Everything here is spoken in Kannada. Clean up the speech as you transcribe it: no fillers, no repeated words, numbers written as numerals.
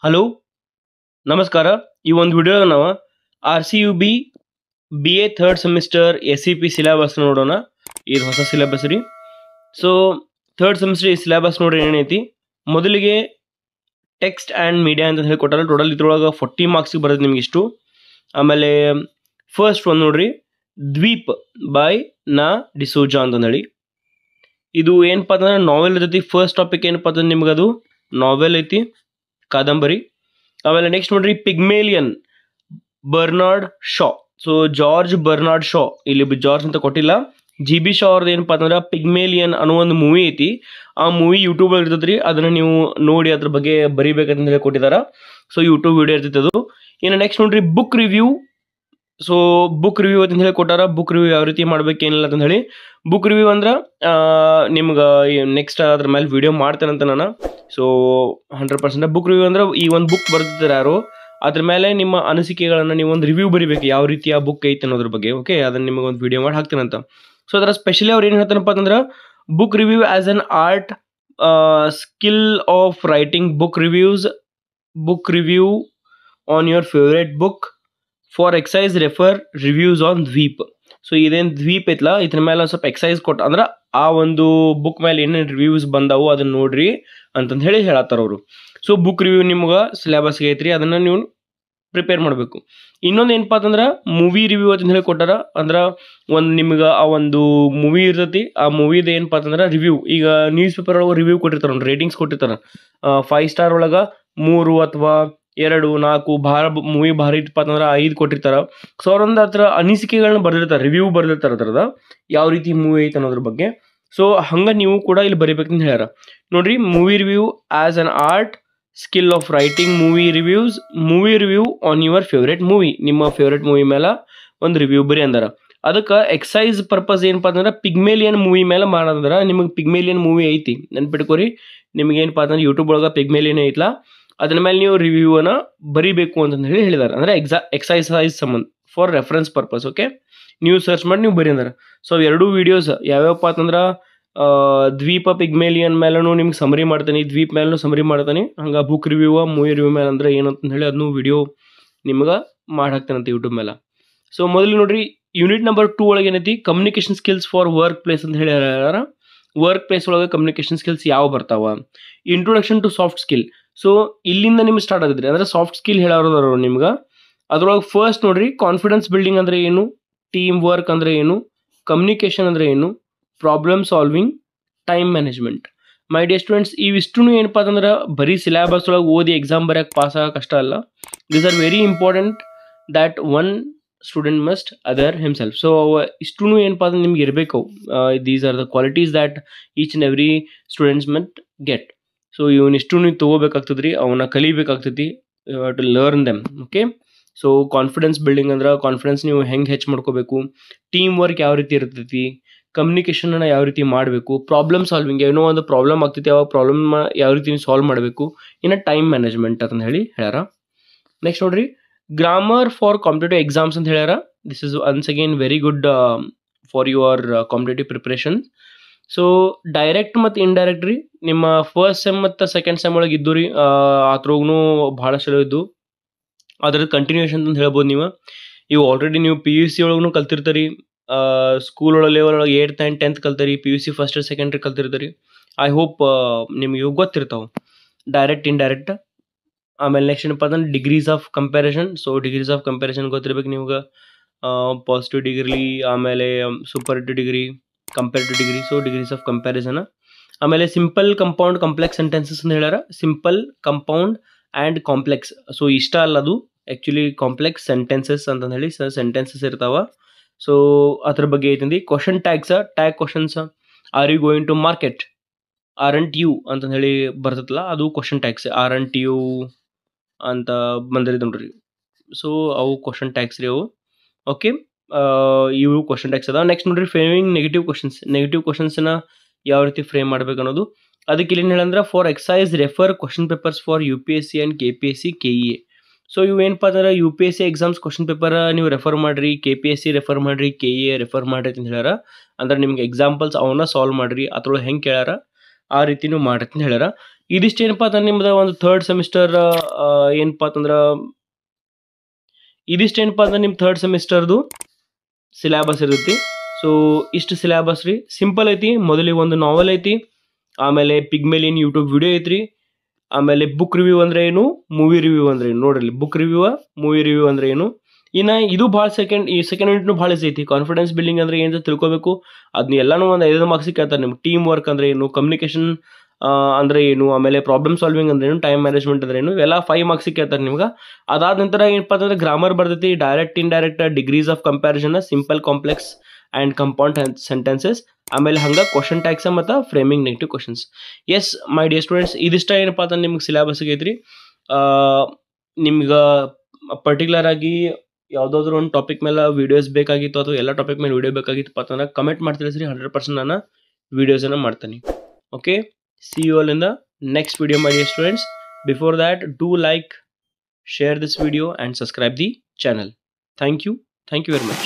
ಹಲೋ ನಮಸ್ಕಾರ. ಈ ಒಂದು ವಿಡಿಯೋದಾಗ ನಾವು R C U B B A third semester S C P syllabus ನೋಡೋಣ. ಇದು ಹೊಸ ಸಿಲೆಬಸ್ ರೀ. ಸೊ ಥರ್ಡ್ ಸೆಮಿಸ್ಟರ್ ಈ ಸಿಲೆಬಸ್ ನೋಡ್ರಿ ಏನೈತಿ. ಮೊದಲಿಗೆ ಟೆಕ್ಸ್ಟ್ ಆ್ಯಂಡ್ ಮೀಡಿಯಾ ಅಂತ ಹೇಳಿ ಕೊಟ್ಟಾರ. ಟೋಟಲ್ ಇದ್ರೊಳಗೆ 40 ಮಾರ್ಕ್ಸಿಗೆ ಬರೋದು ನಿಮ್ಗೆ ಇಷ್ಟು. ಆಮೇಲೆ ಫಸ್ಟ್ ಒಂದು ನೋಡ್ರಿ, ದ್ವೀಪ್ ಬೈ ನಾ ಡಿಸೋಜಾ ಅಂತಂದೇಳಿ. ಇದು ಏನಪ್ಪ ಅಂತಂದ್ರೆ ನಾವೆಲ್ ಇರ್ತೈತಿ. ಫಸ್ಟ್ ಟಾಪಿಕ್ ಏನಪ್ಪ ಅಂತಂದ್ರೆ ನಿಮ್ಗೆ ಅದು ನಾವೆಲ್ ಐತಿ, ಕಾದಂಬರಿ. ಆಮೇಲೆ ನೆಕ್ಸ್ಟ್ ನೋಡ್ರಿ, Pygmalion Bernard Shaw. So George Bernard Shaw, ಇಲ್ಲಿ ಜಾರ್ಜ್ ಅಂತ ಕೊಟ್ಟಿಲ್ಲ. ಜಿ ಬಿ ಶಾ ಅವ್ರದ್ದು ಏನಪ್ಪ ಅಂತಂದ್ರೆ ಪಿಗ್ಮೇಲಿಯನ್ ಅನ್ನೋ ಒಂದು ಮೂವಿ ಐತಿ. ಆ ಮೂವಿ ಯೂಟ್ಯೂಬಲ್ಲಿ ಇರ್ತೈತ್ರಿ. ಅದನ್ನ ನೀವು ನೋಡಿ ಅದ್ರ ಬಗ್ಗೆ ಬರಿಬೇಕಂತ ಹೇಳಿ ಕೊಟ್ಟಿದ್ದಾರೆ. ಸೊ ಯೂಟ್ಯೂಬ್ ವಿಡಿಯೋ ಇರ್ತೈತೆ ಅದು. ಇನ್ನು ನೆಕ್ಸ್ಟ್ ನೋಡ್ರಿ, book review. So book review ಅಂತ ಹೇಳಿ ಕೊಟ್ಟಾರ. ಬುಕ್ ರಿವ್ಯೂ ಯಾವ ರೀತಿ ಮಾಡ್ಬೇಕೇನಿಲ್ಲ ಅಂತ ಹೇಳಿ. ಬುಕ್ ರಿವ್ಯೂ ಅಂದ್ರೆ ನಿಮ್ಗೆ ನೆಕ್ಸ್ಟ್ ಅದ್ರ ಮೇಲೆ ವಿಡಿಯೋ ಮಾಡ್ತೇನಂತ ನಾನು. ಸೊ 100% ಬುಕ್ ರಿವ್ಯೂ ಅಂದ್ರೆ ಈ ಒಂದು ಬುಕ್ ಬರ್ತಿರ್ತಾರೆ ಯಾರು, ಅದ್ರ ಮೇಲೆ ನಿಮ್ಮ ಅನಿಸಿಕೆಗಳನ್ನು ನೀವು ಒಂದು ರಿವ್ಯೂ ಬರಿಬೇಕು, ಯಾವ ರೀತಿ ಆ ಬುಕ್ ಐತೆ ಅನ್ನೋದ್ರ ಬಗ್ಗೆ. ಓಕೆ, ಅದನ್ನ ನಿಮಗೆ ಒಂದು ವಿಡಿಯೋ ಮಾಡಿ ಹಾಕ್ತೇನಂತ. ಸೊ ಅದರ ಸ್ಪೆಷಲಿ ಅವ್ರು ಏನು ಹೇಳ್ತಾರಪ್ಪ ಅಂತಂದ್ರೆ, book review as an art skill of writing book reviews, book review on your favourite book, for exercise refer reviews on Dweep. So ಇದೇನು ದ್ವೀಪ್ ಐತಲ್ಲ, ಇದ್ರ ಮೇಲೆ ಒಂದು ಸ್ವಲ್ಪ ಎಕ್ಸೈಸ್ ಕೊಟ್ಟು ಅಂದ್ರೆ ಆ ಒಂದು ಬುಕ್ ಮೇಲೆ ಏನೇನು ರಿವ್ಯೂಸ್ ಬಂದಾವು ಅದನ್ನ ನೋಡ್ರಿ ಅಂತಂದು ಹೇಳಿ ಹೇಳತ್ತಾರ ಅವರು. ಸೊ ಬುಕ್ ರಿವ್ಯೂ ನಿಮ್ಗೆ ಸಿಲೆಬಸ್ಗೆ ಐತ್ರಿ, ಅದನ್ನು ನೀವು ಪ್ರಿಪೇರ್ ಮಾಡಬೇಕು. ಇನ್ನೊಂದು ಏನಪ್ಪ ಅಂತಂದ್ರೆ ಮೂವಿ ರಿವ್ಯೂ ಅಂತ ಹೇಳಿ ಕೊಟ್ಟಾರ. ಅಂದ್ರೆ ಒಂದು ನಿಮ್ಗೆ ಆ ಒಂದು ಮೂವಿ ಇರ್ತೈತಿ, ಆ ಮೂವಿದು ಏನಪ್ಪ ಅಂತಂದ್ರೆ ರಿವ್ಯೂ. ಈಗ ನ್ಯೂಸ್ ಪೇಪರ್ ಒಳಗೆ ರಿವ್ಯೂ ಕೊಟ್ಟಿರ್ತಾರೆ, ಒಂದು ರೇಟಿಂಗ್ಸ್ ಕೊಟ್ಟಿರ್ತಾರೆ. 5 ಸ್ಟಾರ್ ಒಳಗೆ 3 ಅಥವಾ 2, 4 ಭಾಳ ಮೂವಿ ಭಾರಿ ಇತ್ತಪ್ಪ ಅಂತಂದ್ರೆ 5 ಕೊಟ್ಟಿರ್ತಾರೆ. ಸೊ ಅವ್ರೊಂದು ಹತ್ರ ಅನಿಸಿಕೆಗಳನ್ನ ಬರ್ದಿರ್ತಾರೆ, ರಿವ್ಯೂ ಬರ್ದಿರ್ತಾರೆ ಅದರದ ಯಾವ ರೀತಿ ಮೂವಿ ಐತೆ ಅನ್ನೋದ್ರ ಬಗ್ಗೆ. ಸೊ ಹಂಗೆ ನೀವು ಕೂಡ ಇಲ್ಲಿ ಬರಿಬೇಕಂತ ಹೇಳ್ಯಾರ ನೋಡ್ರಿ. Movie review as an art skill of writing movie reviews, movie review on your favourite movie. ನಿಮ್ಮ ಫೇವ್ರೇಟ್ ಮೂವಿ ಮೇಲೆ ಒಂದು ರಿವ್ಯೂ ಬರಿ ಅಂದಾರ. ಅದಕ್ಕೆ ಎಕ್ಸೈಸ್ ಪರ್ಪಸ್ ಏನಪ್ಪ ಅಂತಂದ್ರೆ ಪಿಗ್ಮೇಲಿಯನ್ ಮೂವಿ ಮೇಲೆ ಮಾಡೋದಂದ್ರೆ, ನಿಮಗೆ ಪಿಗ್ಮೇಲಿಯನ್ ಮೂವಿ ಐತಿ ನೆನ್ಪಿಟ್ಕೋರಿ. ನಿಮ್ಗೆ ಏನಪ್ಪ ಅಂತಂದ್ರೆ ಯೂಟ್ಯೂಬ್ ಒಳಗೆ ಪಿಗ್ಮೇಲಿಯನ್ ಐತಲ್ಲ, ಅದ್ರ ಮೇಲೆ ನೀವು ರಿವ್ಯೂನ ಬರಿಬೇಕು ಅಂತಂದು ಹೇಳಿ ಹೇಳಿದ್ದಾರೆ. ಅಂದರೆ ಎಕ್ಸೈಸ್ ಸಂಬಂಧ ಫಾರ್ ರೆಫರೆನ್ಸ್ ಪರ್ಪಸ್. ಓಕೆ, ನೀವು ಸರ್ಚ್ ಮಾಡಿ ನೀವು ಬರಿ ಅಂದಾರೆ. ಸೊ ಎರಡೂ ವೀಡಿಯೋಸ್ ಯಾವ್ಯಾವಪ್ಪ ಅಂತಂದ್ರೆ ದ್ವೀಪ ಪಿಗ್ಮೇಲಿಯನ್ ಮೇಲೂ ನಿಮ್ಗೆ ಸಮರಿ ಮಾಡ್ತೀನಿ, ದ್ವೀಪ್ ಮೇಲೂ ಸಮರಿ ಮಾಡ್ತೀನಿ. ಹಂಗೆ ಬುಕ್ ರಿವ್ಯೂ ಮೂವಿ ರಿವ್ಯೂ ಮೇಲೆ ಅಂದ್ರೆ ಏನಂತ ಹೇಳಿ ಅದನ್ನು ವಿಡಿಯೋ ನಿಮ್ಗೆ ಮಾಡಿ ಹಾಕ್ತೇನಂತ ಯೂಟ್ಯೂಬ್ ಮೇಲೆ. ಸೊ ಮೊದಲು ನೋಡ್ರಿ, ಯೂನಿಟ್ ನಂಬರ್ 2 ಒಳಗೆ ಏನೈತಿ, communication skills for workplace ಅಂತ ಹೇಳಿ ಹೇಳ್ಯಾರ. ವರ್ಕ್ ಪ್ಲೇಸ್ ಒಳಗೆ ಕಮ್ಯುನಿಕೇಷನ್ ಸ್ಕಿಲ್ಸ್ ಯಾವ ಬರ್ತಾವ. Introduction to soft skill. So ಇಲ್ಲಿಂದ ನಿಮ್ಗೆ ಸ್ಟಾರ್ಟ್ ಆಗುತ್ತೆ ಅಂದರೆ ಸಾಫ್ಟ್ ಸ್ಕಿಲ್ ಹೇಳೋರು ನಿಮ್ಗೆ. ಅದ್ರೊಳಗೆ ಫಸ್ಟ್ ನೋಡ್ರಿ, ಕಾನ್ಫಿಡೆನ್ಸ್ ಬಿಲ್ಡಿಂಗ್ ಅಂದರೆ ಏನು, ಟೀಮ್ ವರ್ಕ್ ಅಂದರೆ ಏನು, ಕಮ್ಯುನಿಕೇಷನ್ ಅಂದರೆ ಏನು, ಪ್ರಾಬ್ಲಮ್ ಸಾಲ್ವಿಂಗ್, ಟೈಮ್ ಮ್ಯಾನೇಜ್ಮೆಂಟ್. ಮೈ ಡಿಯರ್ ಸ್ಟೂಡೆಂಟ್ಸ್, ಇವಿಷ್ಟು ಏನಪ್ಪ ಅಂತಂದ್ರೆ ಬರೀ ಸಿಲೆಬಸ್ ಒಳಗೆ ಓದಿ ಎಕ್ಸಾಮ್ ಬರೆಯೋಕೆ ಪಾಸ್ ಆಗೋ ಕಷ್ಟ ಅಲ್ಲ. These are very important that one student must other himself. So ಇಷ್ಟು ಏನಪ್ಪ ಅಂದ್ರೆ ನಿಮ್ಗೆ ಇರಬೇಕು. These are the qualities that each and every students must get. So ಇವನಿಷ್ಟು ನೀವು ತೊಗೋಬೇಕಾಗ್ತದೆ ರೀ, ಅವನ್ನ ಕಲಿಬೇಕಾಗ್ತೈತಿ, to learn them. Okay, so confidence building ಅಂದ್ರೆ ಕಾನ್ಫಿಡೆನ್ಸ್ ನೀವು ಹೆಂಗೆ ಹೆಚ್ಚು ಮಾಡ್ಕೋಬೇಕು, ಟೀಮ್ ವರ್ಕ್ ಯಾವ ರೀತಿ ಇರ್ತೈತಿ, ಕಮ್ಯುನಿಕೇಷನ್ನ ಯಾವ ರೀತಿ ಮಾಡಬೇಕು, ಪ್ರಾಬ್ಲಮ್ ಸಾಲ್ವಿಂಗ್, ಏನೋ ಒಂದು ಪ್ರಾಬ್ಲಮ್ ಆಗ್ತೈತಿ, ಅವಾಗ ಪ್ರಾಬ್ಲಮ್ ಯಾವ ರೀತಿ ನೀವು ಸಾಲ್ವ್ ಮಾಡಬೇಕು, ಇನ್ನು ಟೈಮ್ ಮ್ಯಾನೇಜ್ಮೆಂಟ್ ಅಂತ ಹೇಳಿ ಹೇಳ್ಯಾರ. ನೆಕ್ಸ್ಟ್ ನೋಡ್ರಿ, ಗ್ರಾಮರ್ ಫಾರ್ ಕಾಂಪಿಟೇಟಿವ್ ಎಕ್ಸಾಮ್ಸ್ ಅಂತ ಹೇಳ್ಯಾರ. This is once again very good for your competitive preparation. So direct ಮತ್ತು ಇಂಡೈರೆಕ್ಟ್ ರೀ, ನಿಮ್ಮ ಫಸ್ಟ್ ಸೆಮ್ ಮತ್ತು ಸೆಕೆಂಡ್ ಸೆಮ್ ಒಳಗೆ ಇದ್ದು ರೀ, ಅದ್ರೊಳಗೂ ಭಾಳಷ್ಟು ಇದ್ದು ಅದ್ರದ್ದು ಕಂಟಿನ್ಯೂಷನ್ ಅಂತ ಹೇಳ್ಬೋದು. ಇವು ಆಲ್ರೆಡಿ ನೀವು PUC ಒಳಗೂ ಕಲ್ತಿರ್ತೀರಿ, ಸ್ಕೂಲ್ ಒಳಗೆ ಲೆವೆಲ್ ಒಳಗೆ 8th and 10th ಕಲ್ತೀರಿ, PUC ಫಸ್ಟ್ ಸೆಕೆಂಡ್ರಿ ಕಲ್ತಿರ್ತೀರಿ. ಐ ಹೋಪ್ ನಿಮ್ಗೆ ಇವು ಗೊತ್ತಿರ್ತಾವೆ, ಡೈರೆಕ್ಟ್ ಇಂಡೈರೆಕ್ಟ್. ಆಮೇಲೆ ನೆಕ್ಸ್ಟ್ ಏನಪ್ಪ ಅಂದ್ರೆ degrees of comparison. So degrees of comparison ಗೊತ್ತಿರ್ಬೇಕು ನಿಮ್ಗೆ. ಪಾಸಿಟಿವ್ ಡಿಗ್ರಿ, ಆಮೇಲೆ superlative degree, comparative degree. So degrees of comparison. ಆಮೇಲೆ ಸಿಂಪಲ್, ಕಂಪೌಂಡ್, ಕಾಂಪ್ಲೆಕ್ಸ್ ಸೆಂಟೆನ್ಸಸ್ ಅಂತ ಹೇಳ್ಯಾರ. Simple, compound and complex. So ಇಷ್ಟ ಅಲ್ಲ ಅದು ಆ್ಯಕ್ಚುಲಿ ಕಾಂಪ್ಲೆಕ್ಸ್ ಸೆಂಟೆನ್ಸಸ್ ಅಂತಂದು ಹೇಳಿ ಸೆಂಟೆನ್ಸಸ್ ಇರ್ತಾವ. ಸೊ ಅದ್ರ ಬಗ್ಗೆ ಐತಂದು question tags, tag questions. Are you going to market, aren't you ಅಂತಂದು ಹೇಳಿ ಬರ್ತೈತಲ್ಲ, ಅದು ಕ್ವಶನ್ ಟ್ಯಾಗ್ಸ್. ಆರಂಟ್ ಯು ಅಂತ ಬಂದಿರೋದು ನೋಡ್ರಿ. ಸೊ ಅವು ಕ್ವಶನ್ ಟ್ಯಾಗ್ಸ್ ರೀ ಅವು. ಓಕೆ, ಇವು ಕ್ವಶನ್ ಟ್ಯಾಗ್ಸ್ ಅದಾವ. ನೆಕ್ಸ್ಟ್ ನೋಡ್ರಿ, ಫ್ರೇಮಿಂಗ್ ನೆಗೆಟಿವ್ ಕ್ವಶನ್ಸ್. ನೆಗೆಟಿವ್ ಕ್ವಶನ್ಸ್ನ ಯಾವ ರೀತಿ ಫ್ರೇಮ್ ಮಾಡ್ಬೇಕು ಅನ್ನೋದು. ಅದಕ್ಕೆ ಇಲ್ಲಿ ಹೇಳಂದ್ರೆ for exercise refer question papers for UPSC and KPSC KEA. So ಇವು ಏನಪ್ಪ ಅಂದ್ರೆ UPSC ಎಕ್ಸಾಮ್ಸ್ ಕ್ವಶನ್ ಪೇಪರ್ ನೀವು ರೆಫರ್ ಮಾಡಿರಿ, KPSC ರೆಫರ್ ಮಾಡಿರಿ, KEA ರೆಫರ್ ಮಾಡಿರಿ ಅಂತ ಹೇಳ್ಯಾರ. ಅಂದ್ರೆ ನಿಮ್ಗೆ ಎಕ್ಸಾಂಪಲ್ಸ್ ಅವನ್ನ ಸಾಲ್ವ್ ಮಾಡಿರಿ, ಅದ್ರೊಳಗೆ ಹೆಂಗೆ ಕೇಳ್ಯಾರ ಆ ರೀತಿ ನೀವು ಮಾಡ್ರಿ ಅಂತ ಹೇಳ್ಯಾರ. ಇದಿಷ್ಟೇನಪ್ಪ ಅಂತಂದ್ರೆ ನಿಮ್ದು ಒಂದು ಥರ್ಡ್ ಸೆಮಿಸ್ಟರ್ ಏನಪ್ಪ ಅಂತಂದ್ರೆ ಇದಿಷ್ಟೇನಪ್ಪ ಅಂದ್ರೆ ನಿಮ್ಮ ಥರ್ಡ್ ಸೆಮಿಸ್ಟರ್ದು ಸಿಲೆಬಸ್ ಇರ್ತೈತಿ. ಸೊ ಇಷ್ಟು ಸಿಲೆಬಸ್ ರೀ, ಸಿಂಪಲ್ ಐತಿ. ಮೊದಲಿಗೆ ಒಂದು ನಾವೆಲ್ ಐತಿ, ಆಮೇಲೆ ಪಿಗ್ಮೆಲಿಯನ್ ಯೂಟ್ಯೂಬ್ ವಿಡಿಯೋ ಐತ್ರಿ, ಆಮೇಲೆ ಬುಕ್ ರಿವ್ಯೂ ಅಂದ್ರೆ ಏನು, ಮೂವಿ ರಿವ್ಯೂ ಅಂದ್ರೆ ಏನು ನೋಡ್ರಿ. ಬುಕ್ ರಿವ್ಯೂ, ಮೂವಿ ರಿವ್ಯೂ ಅಂದ್ರೆ ಏನು. ಇನ್ನು ಇದು ಭಾಳ ಈ ಸೆಕೆಂಡ್ ಯೂನಿಟ್ನು ಭಾಳ ಐತಿ. ಕಾನ್ಫಿಡೆನ್ಸ್ ಬಿಲ್ಡಿಂಗ್ ಅಂದ್ರೆ ಏನು ತಿಳ್ಕೊಬೇಕು, ಅದನ್ನ ಎಲ್ಲಾನು ಒಂದು 5 ಮಾರ್ಕ್ಸಿಗೆ ಕೇಳ್ತಾರೆ. ನಿಮ್ಗೆ ಟೀಮ್ ವರ್ಕ್ ಅಂದ್ರೆ ಏನು, ಕಮ್ಯುನಿಕೇಶನ್ ಅಂದ್ರೆ ಏನು, ಆಮೇಲೆ ಪ್ರಾಬ್ಲಮ್ ಸಾಲ್ವಿಂಗ್ ಅಂದ್ರೆ ಏನು, ಟೈಮ್ ಮ್ಯಾನೇಜ್ಮೆಂಟ್ ಅಂದ್ರೆ ಏನು, ಇವೆಲ್ಲ 5 ಮಾರ್ಕ್ಸಿಗೆ ಕೇಳ್ತಾರೆ ನಿಮ್ಗೆ. ಅದಾದ ನಂತರ ಏನಪ್ಪ ಅಂತಂದ್ರೆ ಗ್ರಾಮರ್ ಬರ್ತೈತಿ, direct indirect, degrees of comparison, simple complex and compound sentences, ಆಮೇಲೆ ಹಂಗೆ ಕ್ವಶನ್ ಟ್ಯಾಕ್ಸ್ ಮತ್ತು framing negative questions. Yes my dear students, ಇದಿಷ್ಟ ಏನಪ್ಪ ಅಂತಂದ್ರೆ ನಿಮ್ಗೆ ಸಿಲೆಬಸ್ಗೆ ಐತ್ರಿ. ನಿಮ್ಗೆ ಪರ್ಟಿಕ್ಯುಲರ್ ಆಗಿ ಯಾವುದಾದ್ರೂ ಒಂದು ಟಾಪಿಕ್ ಮೇಲೆ ವೀಡಿಯೋಸ್ ಬೇಕಾಗಿತ್ತು ಅಥವಾ ಎಲ್ಲ ಟಾಪಿಕ್ ಮೇಲೆ ವೀಡಿಯೋ ಬೇಕಾಗಿತ್ತು ಅಂತಂದ್ರೆ ಕಮೆಂಟ್ ಮಾಡಿ ತಿಳಿಸ್ರಿ. 100% ನಾನು ವೀಡಿಯೋಸನ್ನು ಮಾಡ್ತೀನಿ. Okay, see you all in the next video, my dear students. Before that, do like, share this video and subscribe the channel. Thank you very much.